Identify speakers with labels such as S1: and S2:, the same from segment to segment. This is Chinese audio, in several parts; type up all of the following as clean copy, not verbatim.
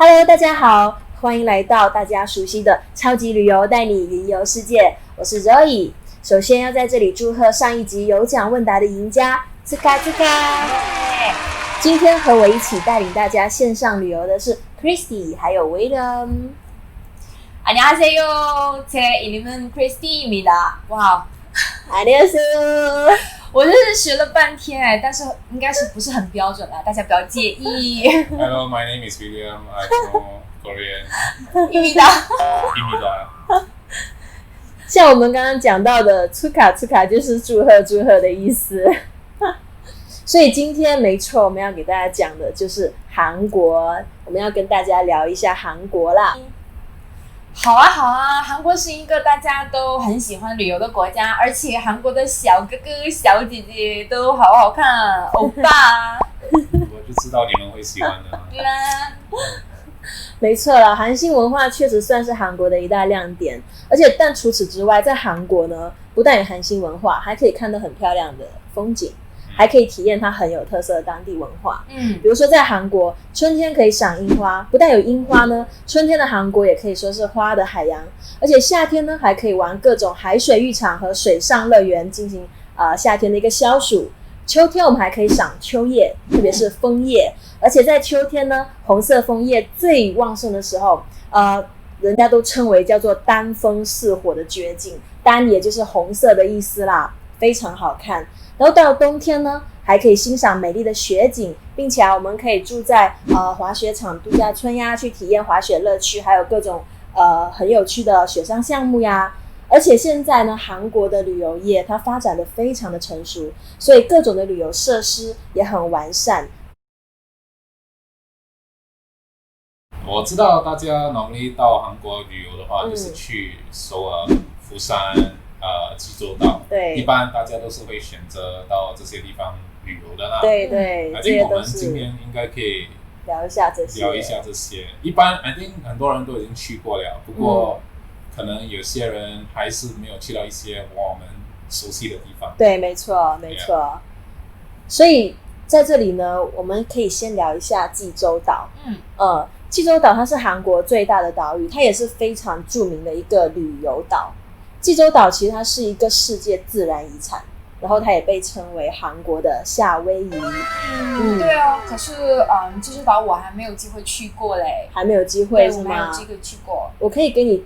S1: Hello， 大家好，欢迎来到大家熟悉的超级旅游，带你云游世界。我是 Zoe。首先要在这里祝贺上一集有奖问答的赢家，兹卡兹卡。今天和我一起带领大家线上旅游的是 Christy 还有 William。
S2: 안녕하세요. 제 이름은 크리스티입니다. 와우.
S1: 안녕하세요。
S2: 我就是学了半天，但是应该是不是很标准啦，大家不要介意。
S3: Hello, my name is William. I'm from Korean.
S2: 입니다.
S1: 像我们刚刚讲到的出卡就是祝贺的意思。所以今天没错，我们要给大家讲的就是韩国，我们要跟大家聊一下韩国啦。
S2: 好啊，韩国是一个大家都很喜欢旅游的国家，而且韩国的小哥哥小姐姐都好好看，欧巴。
S3: 我就知道你们会喜欢的。
S2: 对啦。
S1: 没错啦，韩星文化确实算是韩国的一大亮点，但除此之外，在韩国呢，不但有韩星文化，还可以看到很漂亮的风景，还可以体验它很有特色的当地文化。比如说在韩国，春天可以赏樱花，不但有樱花呢，春天的韩国也可以说是花的海洋，而且夏天呢还可以玩各种海水浴场和水上乐园，进行夏天的一个消暑。秋天我们还可以赏秋叶，特别是枫叶，而且在秋天呢，红色枫叶最旺盛的时候，人家都称为叫做丹枫似火的绝景，丹也就是红色的意思啦，非常好看。然后到了冬天呢，还可以欣赏美丽的雪景，并且我们可以住在滑雪场度假村呀，去体验滑雪乐趣，还有各种很有趣的雪上项目呀。而且现在呢，韩国的旅游业它发展的非常的成熟，所以各种的旅游设施也很完善。
S3: 我知道大家normally到韩国旅游的话，就是去首尔、釜山、济州岛。对，一般大家都是会选择到这些地方旅游的啦。
S1: 对，
S3: I think 我们今天应该可以
S1: 聊一下这些。
S3: 一般 I think 很多人都已经去过了，不过可能有些人还是没有去到一些我们熟悉的地方。
S1: 对，没错。所以在这里呢，我们可以先聊一下济州岛。济州岛它是韩国最大的岛屿，它也是非常著名的一个旅游岛。济州岛其实它是一个世界自然遗产，然后它也被称为韩国的夏威夷。
S2: 对哦，可是济州岛我还没有机会去过嘞。
S1: 还没有机会是吗？
S2: 没有机会去过。
S1: 我可以给你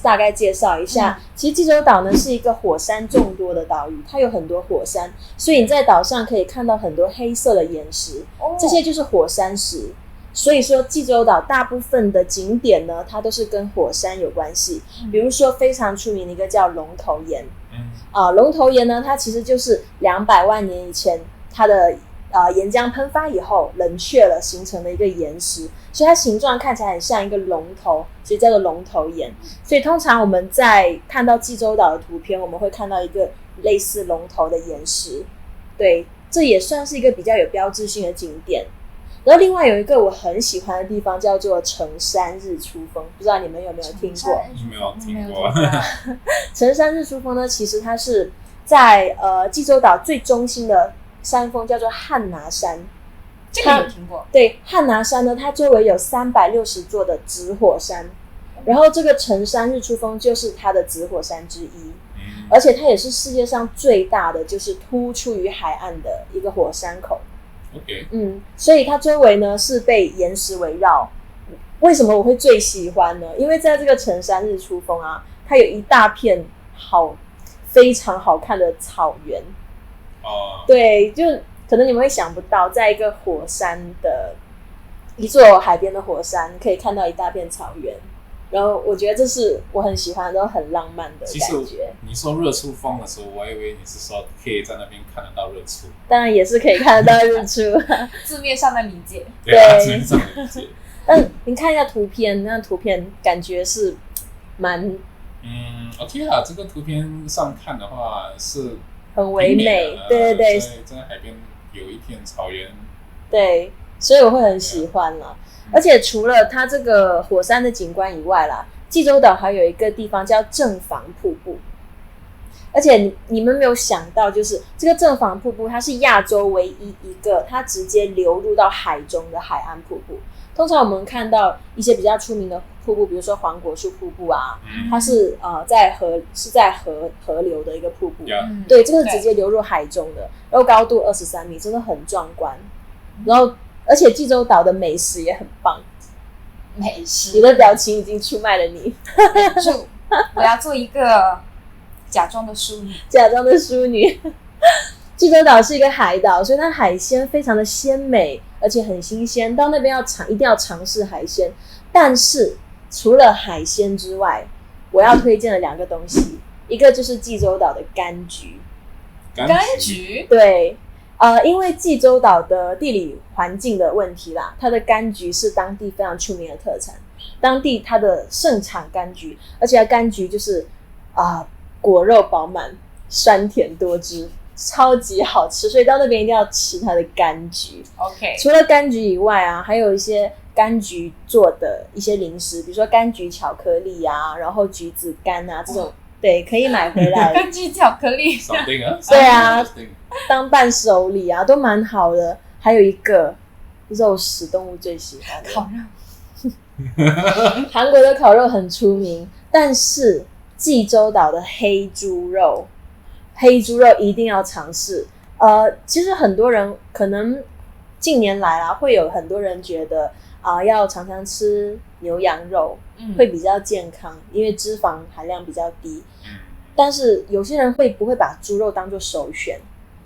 S1: 大概介绍一下。其实济州岛呢是一个火山众多的岛屿，它有很多火山，所以你在岛上可以看到很多黑色的岩石，这些就是火山石。所以说济州岛大部分的景点呢，它都是跟火山有关系。比如说非常出名的一个叫龙头岩。龙头岩呢，它其实就是200万年以前它的岩浆喷发以后冷却了形成的一个岩石，所以它形状看起来很像一个龙头，所以叫做龙头岩。所以通常我们在看到济州岛的图片，我们会看到一个类似龙头的岩石。对，这也算是一个比较有标志性的景点。然后另外有一个我很喜欢的地方叫做成山日出峰，不知道你们有没有听过？
S3: 没有听过。
S1: 成山日出峰呢，其实它是在济州岛最中心的山峰，叫做汉拿山。
S2: 这个有听过。对，
S1: 汉拿山呢，它周围有360座的紫火山，然后这个成山日出峰就是它的紫火山之一。而且它也是世界上最大的，就是突出于海岸的一个火山口。所以它周围呢是被岩石围绕。为什么我会最喜欢呢？因为在这个成山日出峰它有一大片非常好看的草原。对，就可能你们会想不到，在一个火山的一座海边的火山，可以看到一大片草原。然后我觉得这是我很喜欢的，很浪漫的感觉。
S3: 其实你说日出峰的时候，我以为你是说可以在那边看得到日出。
S1: 当然也是可以看得到日出。
S2: 字面上的理解。
S3: 对，字面上的理解。
S1: 但你看一下图片，那图片感觉是蛮
S3: OK 啊，这个图片上看的话是
S1: 很唯美。对，
S3: 所以在海边有一片草原。
S1: 对，所以我会很喜欢啦。而且除了它这个火山的景观以外啦，济州岛还有一个地方叫正房瀑布。而且你们没有想到，就是这个正房瀑布，它是亚洲唯一一个它直接流入到海中的海岸瀑布。通常我们看到一些比较出名的瀑布，比如说黄果树瀑布啊，它是在河流的一个瀑布，对，这个是直接流入海中的，然后高度23米，真的很壮观。然后而且济州岛的美食也很棒。
S2: 美食，
S1: 你的表情已经出卖了你。
S2: 我要做一个假装的淑女。
S1: 假装的淑女。济州岛是一个海岛，所以它海鲜非常的鲜美，而且很新鲜。到那边一定要尝试海鲜。但是除了海鲜之外，我要推荐的2个东西，一个就是济州岛的柑橘。
S2: 柑橘？
S1: 对。因为济州岛的地理环境的问题啦，它的柑橘是当地非常出名的特产。当地它的盛产柑橘，而且柑橘就是果肉饱满，酸甜多汁，超级好吃，所以到那边一定要吃它的柑橘。
S2: OK。
S1: 除了柑橘以外啊，还有一些柑橘做的一些零食，比如说柑橘巧克力啊，然后橘子干啊这种。对，可以买回来。
S2: 柑橘巧克力。
S1: 对啊，当伴手礼啊，都蛮好的。还有一个肉食动物最喜欢的
S2: 烤
S1: 肉。韩国的烤肉很出名，但是济州岛的黑猪肉一定要尝试。其实很多人可能近年来啦，会有很多人觉得要常常吃牛羊肉会比较健康，因为脂肪含量比较低。但是有些人不会把猪肉当作首选，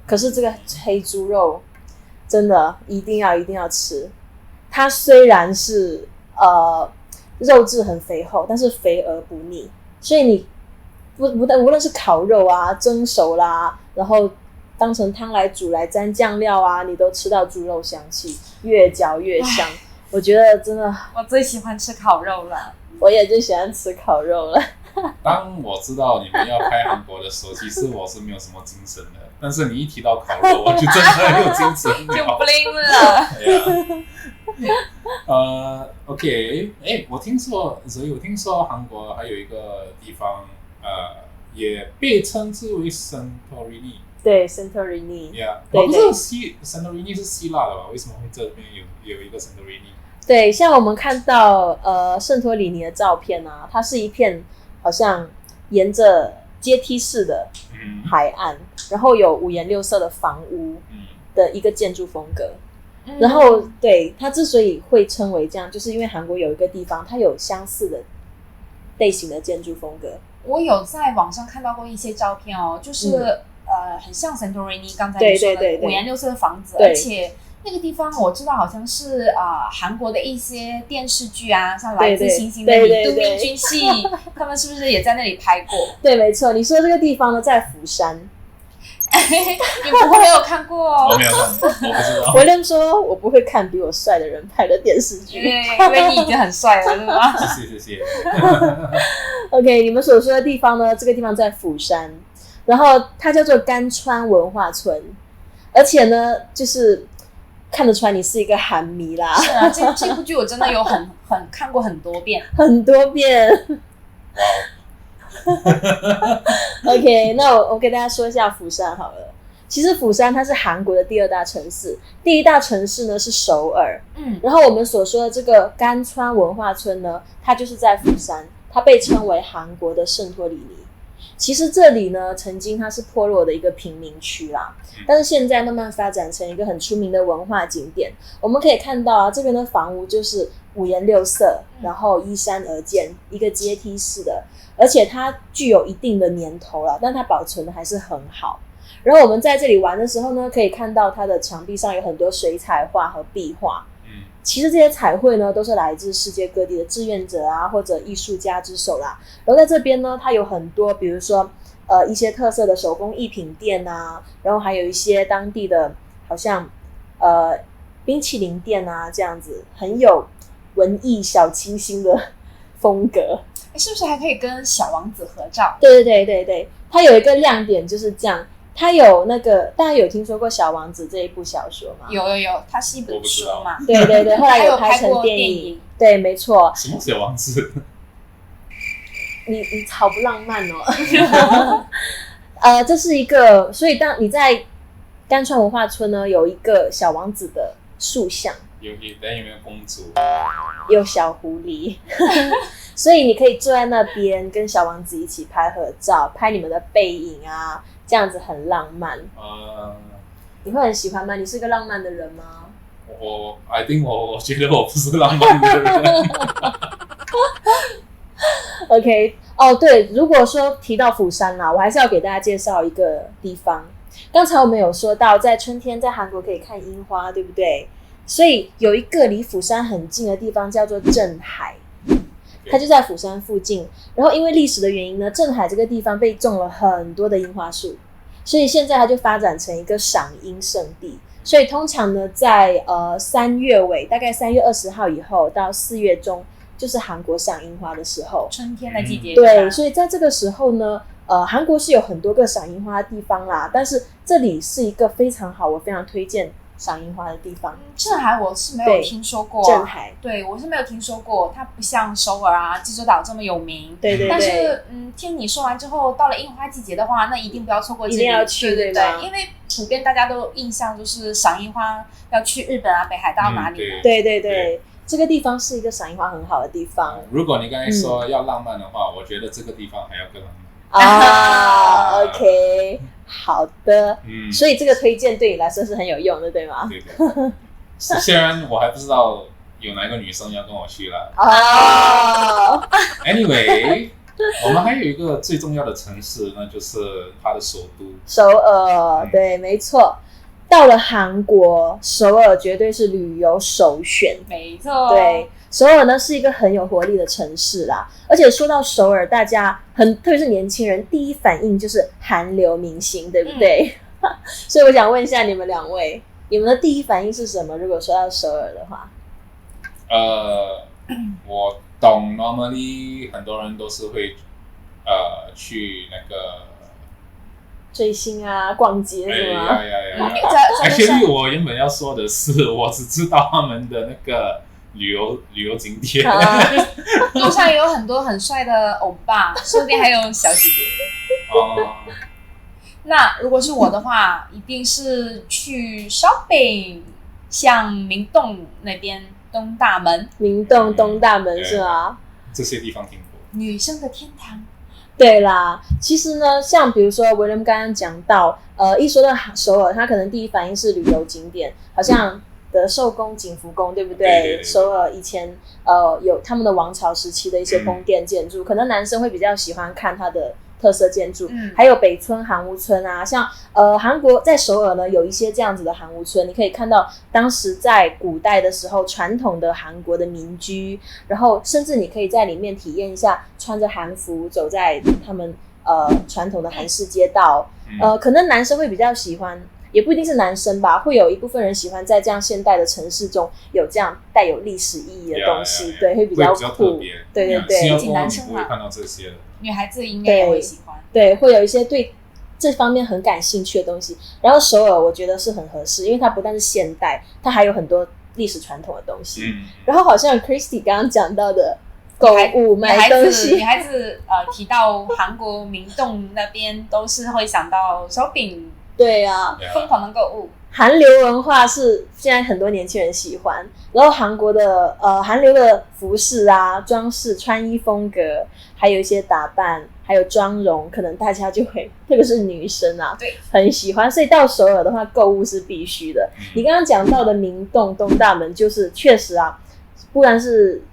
S1: 可是这个黑猪肉真的一定要吃。它虽然是肉质很肥厚，但是肥而不腻，所以你无论是烤肉啊、蒸熟啦，然后当成汤来煮来沾酱料啊，你都吃到猪肉香气，越嚼越香。我觉得真的，
S2: 我最喜欢吃烤肉了。
S1: 我也最喜欢吃烤肉了。
S3: 当我知道你们要拍韩国的时候，其实我是没有什么精神的。但是你一提到烤肉，我就真的很有精神了，
S2: 就 bling
S3: 了。OK， 我听说韩国还有一个地方，也被称之为Santorini。
S1: 对 ，Santorini。
S3: 我不知道Santorini 是希腊的吧？为什么会这边有一个 Santorini？
S1: 对，像我们看到圣托里尼的照片啊，它是一片好像沿着阶梯式的海岸，然后有5颜6色的房屋的一个建筑风格。然后对，它之所以会称为这样，就是因为韩国有一个地方它有相似的类型的建筑风格。
S2: 我有在网上看到过一些照片哦，就是很像 Santorini 刚才你说的5颜6色的房子，而且那个地方我知道好像是韩国的一些电视剧啊，像来自星星的你、都敏俊熙，他们是不是也在那里拍过？
S1: 对，没错。你说这个地方呢，在釜山。
S2: 你不会没有看过哦？
S3: 我没有看过，我不知道。
S1: 我跟说，我不会看比我帅的人拍的电视剧，
S2: 因为你已经很帅了，是吗？
S3: 谢谢。
S1: OK， 你们所说的地方呢？这个地方在釜山，然后它叫做甘川文化村，而且呢，就是看得出来你是一个韩迷啦。
S2: 是啊，这部剧我真的有很看过很多遍，
S1: 很多遍。OK， 那我给大家说一下釜山好了。其实釜山它是韩国的第2大城市，第1大城市呢是首尔。然后我们所说的这个甘川文化村呢，它就是在釜山，它被称为韩国的圣托里尼。其实这里呢，曾经它是破落的一个贫民区啦，但是现在慢慢发展成一个很出名的文化景点。我们可以看到啊，这边的房屋就是5颜6色，然后依山而建，一个阶梯式的，而且它具有一定的年头了，但它保存的还是很好。然后我们在这里玩的时候呢，可以看到它的墙壁上有很多水彩画和壁画。其实这些彩绘呢，都是来自世界各地的志愿者啊，或者艺术家之手啦。然后在这边呢，它有很多，比如说一些特色的手工艺品店啊，然后还有一些当地的，好像冰淇淋店啊，这样子很有文艺小清新的风格。
S2: 是不是还可以跟小王子合照？
S1: 对，它有一个亮点就是这样。它有那个，大家有听说过《小王子》这一部小说吗？
S2: 有，它是一本书嘛。
S1: 对，后来有拍成电影。对，没错。
S3: 什么小王子？
S1: 你好不浪漫哦。这是一个，所以当你在甘川文化村呢，有一个小王子的塑像，
S3: 有没有公主？
S1: 有小狐狸，所以你可以坐在那边跟小王子一起拍合照，拍你们的背影啊，这样子很浪漫。你会很喜欢吗？你是个浪漫的人吗？I
S3: think 我觉得我不是浪漫的人。
S1: OK， 对，如果说提到釜山啦，我还是要给大家介绍一个地方。刚才我们有说到，在春天在韩国可以看樱花，对不对？所以有一个离釜山很近的地方叫做镇海，它就在釜山附近。然后因为历史的原因呢，镇海这个地方被种了很多的樱花树，所以现在它就发展成一个赏樱圣地。所以通常呢，在3月尾，大概3月20号以后到4月中，就是韩国赏樱花的时候，
S2: 春天的季节。
S1: 对，所以在这个时候呢，韩国是有很多个赏樱花的地方啦，但是这里是一个非常好，我非常推荐赏樱花的地方。
S2: 镇海我是没有听说过，
S1: 镇海，
S2: 对我是没有听说过，它不像首尔啊、济州岛这么有名。
S1: 对对对。
S2: 但是听你说完之后，到了樱花季节的话，那一定不要错过这里，
S1: 一定要去，
S2: 对，因为普遍大家都印象就是赏樱花要去日本啊、北海道哪里。
S1: 对。这个地方是一个赏樱花很好的地方。
S3: 如果你刚才说要浪漫的话，我觉得这个地方还要更浪漫。
S1: OK， 好的。所以这个推荐对你来说是很有用的，对吗？
S3: 对。虽然我还不知道有哪个女生要跟我去了。Anyway， 我们还有一个最重要的城市，那就是它的首都
S1: 首尔。对，没错。到了韩国，首尔绝对是旅游首选。
S2: 没错，
S1: 对，首尔呢是一个很有活力的城市啦。而且说到首尔，大家特别是年轻人，第一反应就是韩流明星，对不对？所以我想问一下你们两位，你们的第一反应是什么？如果说到首尔的话，
S3: 我懂 ，normally 很多人都是会去那个。
S1: 追星啊，逛街是吗
S3: ？Actually， 我原本要说的是，我只知道他们的那个旅游景点，
S2: 路上也有很多很帅的欧巴，说不定还有小姐姐。那如果是我的话，一定是去 shopping， 像明洞那边东大门，
S1: 明洞东大门是吗？
S3: 这些地方听过。
S2: 女生的天堂。
S1: 对啦，其实呢，像比如说威廉刚刚讲到，一说到首尔，他可能第一反应是旅游景点，好像德寿宫、景福宫，对不对？对。首尔以前有他们的王朝时期的一些宫殿建筑，可能男生会比较喜欢看它的特色建筑，还有北村韩屋村啊，像韩国在首尔呢有一些这样子的韩屋村，你可以看到当时在古代的时候传统的韩国的民居，然后甚至你可以在里面体验一下穿着韩服走在他们传统的韩式街道，可能男生会比较喜欢，也不一定是男生吧，会有一部分人喜欢在这样现代的城市中有这样带有历史意义的东西，对，会比较
S3: 特别，
S1: 对，
S3: 新加坡你不会看到这些的。
S2: 女孩子应该也会喜欢，
S1: 对，会有一些对这方面很感兴趣的东西。然后首尔我觉得是很合适，因为它不但是现代，它还有很多历史传统的东西。然后好像 Christy 刚刚讲到的购物买东西，
S2: 女孩子提到韩国明洞那边都是会想到手柄，
S1: 对啊，
S2: 疯狂的购物。
S1: 韩流文化是现在很多年轻人喜欢，然后韩国的韩流的服饰啊、装饰、穿衣风格，还有一些打扮，还有妆容，可能大家就会，特别是女生啊，
S2: 对，
S1: 很喜欢。所以到首尔的话，购物是必须的。你刚刚讲到的明洞、东大门，就是确实啊，不然是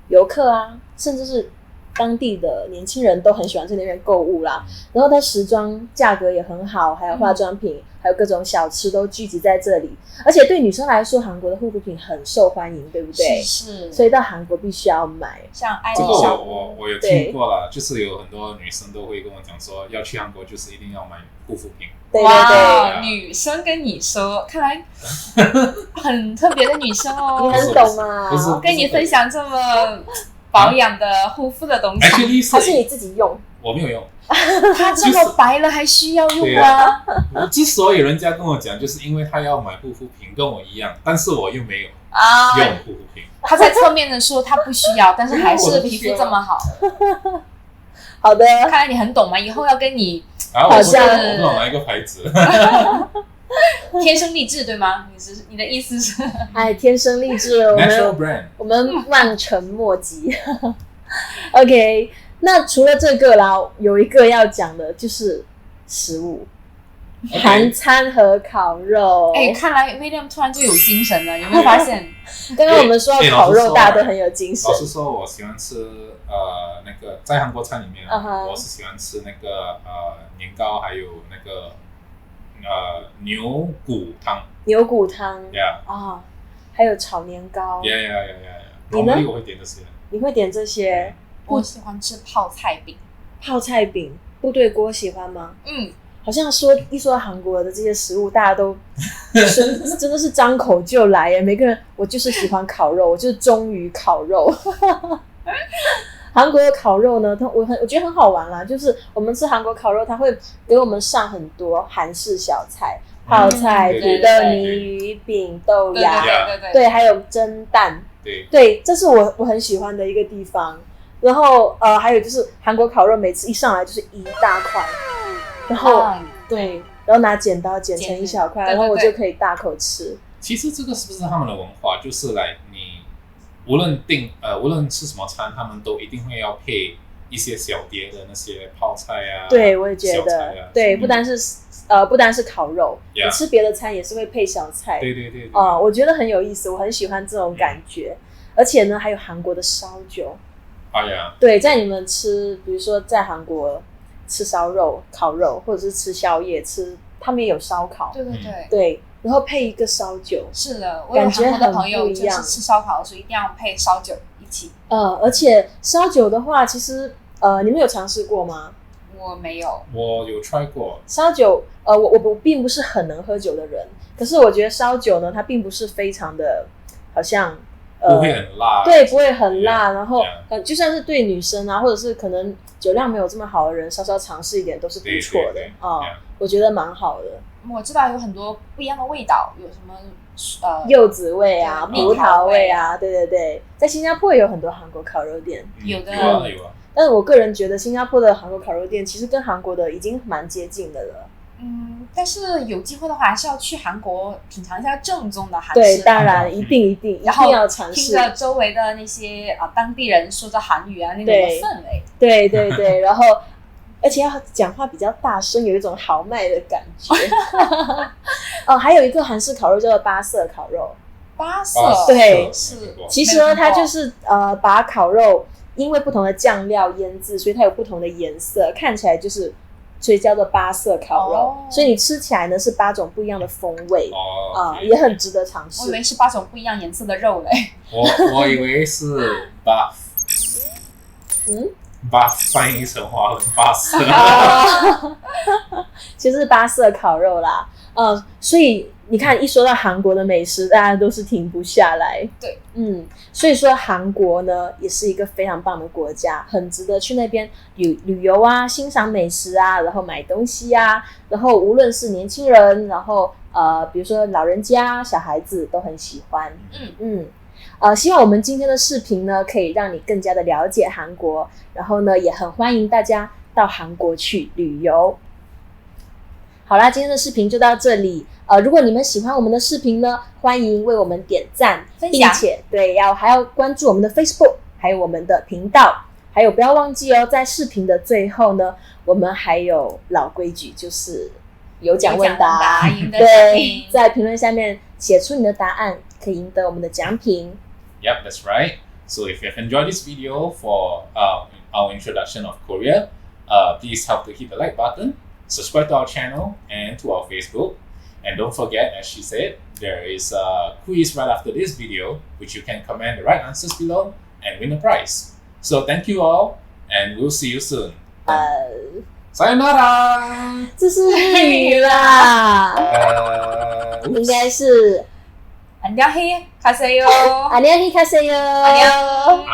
S1: 游客啊，甚至是当地的年轻人都很喜欢在那边购物啦。然后它时装价格也很好，还有化妆品。还有各种小吃都聚集在这里，而且对女生来说，韩国的护肤品很受欢迎，对不对？
S2: 是。
S1: 所以到韩国必须要买。
S2: 像爱
S3: 这个我有听过了，就是有很多女生都会跟我讲说，要去韩国就是一定要买护肤品。
S1: 对，
S2: 女生跟你说，看来很特别的女生哦。
S1: 你很懂啊，
S2: 我跟你分享这么保养的护肤的东西，
S1: 还是你自己用？
S3: 我没有用。
S2: 他这么白了还需要用吗？
S3: 我之所以人家跟我讲，就是因为他要买护肤品，跟我一样，但是我又没有用护肤品。
S2: 他在侧面的说他不需要，但是还是皮肤这么好。
S1: 好的，
S2: 看来你很懂嘛，以后要跟你
S1: 好像
S3: 我不懂哪一个牌子。
S2: 天生丽质对吗？你的意思是？
S1: 哎，天生丽质，我们望尘莫及。OK， 那除了这个啦，有一个要讲的就是食物。韩餐和烤肉，
S2: 看来 William 突然就有精神了，有没有发现？
S1: 刚刚我们说到烤肉，大家都很有精神。
S3: 老实说，我喜欢吃那个在韩国餐里面，我是喜欢吃那个年糕，还有那个牛骨汤。
S1: 牛骨汤
S3: ，Yeah，
S1: 还有炒年糕
S3: ，Yeah。
S1: 你呢？
S3: 我会点这些。
S1: 你会点这些？
S2: 我喜欢吃泡菜饼。
S1: 泡菜饼，部队锅喜欢吗？好像一说到韩国的这些食物，大家都真的是张口就来耶！每个人，我就是喜欢烤肉，我就是忠于烤肉。韩国的烤肉呢，我觉得很好玩啦，就是我们吃韩国烤肉，它会给我们上很多韩式小菜，泡菜、土豆泥、鱼饼、豆芽，对，还有蒸蛋，对，这是我很喜欢的一个地方。然后还有就是韩国烤肉，每次一上来就是一大块。然后对，然后拿剪刀剪成一小块，然后我就可以大口吃。
S3: 其实这个是不是他们的文化？就是你无论吃什么餐，他们都一定会要配一些小碟的那些泡菜啊。
S1: 对，我也觉得，对，不单是烤肉，你吃别的餐也是会配小菜。
S3: 对。
S1: 我觉得很有意思，我很喜欢这种感觉。而且呢，还有韩国的烧酒。对，在你们吃，比如说在韩国。吃烧肉、烤肉，或者是吃宵夜，他们也有烧烤，对，然后配一个烧酒，
S2: 是的，我有韩国的朋友就是吃烧烤的时候一定要配烧酒一起。
S1: 而且烧酒的话，其实你们有尝试过吗？
S2: 我没有，
S3: 我有 try 过
S1: 烧酒。我并不是很能喝酒的人，可是我觉得烧酒呢，它并不是非常的，好像。
S3: 不会很辣，
S1: 对，不会很辣，然后就算是对女生啊，或者是可能酒量没有这么好的人，稍稍尝试一点都是不错的我觉得蛮好的。
S2: 我知道有很多不一样的味道，有什么
S1: 柚子味啊、葡萄味啊，对，在新加坡也有很多韩国烤肉店，
S2: 有的。
S1: 但是我个人觉得新加坡的韩国烤肉店其实跟韩国的已经蛮接近的了。
S2: 但是有机会的话，还是要去韩国品尝一下正宗的韩式。
S1: 对，当然一定要尝试。
S2: 听着周围的那些当地人说着韩语啊，那种的氛围。
S1: 对，然后而且要讲话比较大声，有一种豪迈的感觉。还有一个韩式烤肉叫做巴色烤肉。
S2: 巴色，
S1: 对，
S2: 是。
S1: 其实呢，它就是把烤肉因为不同的酱料腌制，所以它有不同的颜色，看起来就是。所以叫做巴色烤肉，所以你吃起来呢是8种不一样的风味，也很值得尝试。
S2: 我以为是8种不一样颜色的肉嘞。
S3: 我以为是 buff，buff 翻译成华文巴色，
S1: 其实是巴色烤肉啦。所以你看，一说到韩国的美食，大家都是停不下来。
S2: 对，
S1: 所以说韩国呢，也是一个非常棒的国家，很值得去那边旅游啊，欣赏美食啊，然后买东西啊，然后无论是年轻人，然后比如说老人家、小孩子都很喜欢。希望我们今天的视频呢，可以让你更加的了解韩国，然后呢，也很欢迎大家到韩国去旅游。好啦，今天的视频就到这里。如果你们喜欢我们的视频呢，欢迎为我们点赞、
S2: 分享，
S1: 并且还要关注我们的 Facebook， 还有我们的频道，还有不要忘记在视频的最后呢，我们还有老规矩，就是有奖问答，对，在评论下面写出你的答案，可以赢得我们的奖品。
S3: Yep, that's right. So if you have enjoyed this video for our introduction of Korea, please help to hit the like button, subscribe to our channel and to our Facebook. And don't forget, as she said, there is a quiz right after this video, which you can comment the right answers below and win a prize. So thank you all, and we'll see you soon. Sayonara!
S1: 这是日语啦，应该是
S2: 안녕히가세요.
S1: 안녕히가세요.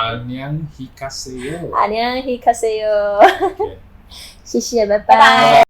S3: 안녕히가세요.
S1: 안녕히가세요. 谢谢，拜拜。